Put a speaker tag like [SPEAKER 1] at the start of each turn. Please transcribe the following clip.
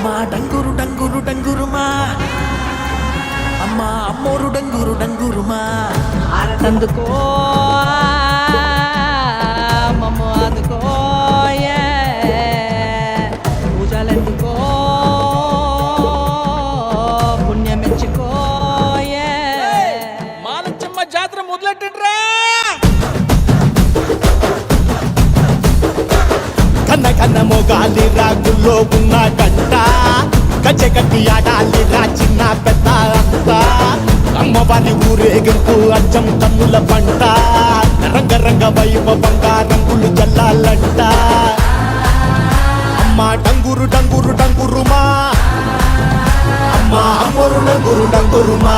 [SPEAKER 1] అమ్మా డంగురు డంగురు డంగురుమా అమ్మా అమ్మోరు డంగురు డంగురుమా
[SPEAKER 2] ఆరతందుకో మమ్మ అందుకో పూజలెందుకో పుణ్యమెచ్చుకో
[SPEAKER 1] మాలచ్చమ్మ జాతర మొదలెట్టండ్రా
[SPEAKER 3] కన్న కన్న మొగాలి రాగుల్లో ఉన్న గంట గజ్జె కట్టి ఆడాలి రా చిన్న పెద్ద అంతా అమ్మవారి ఊరేగింపు అచ్చం కన్నుల పంట రంగరంగ వైభవంగా రంగులు జల్లాలంట అమ్మ డంగురు డంగురు డంగురుమా అమ్మ అమ్మోరు డంగురు డంగురుమా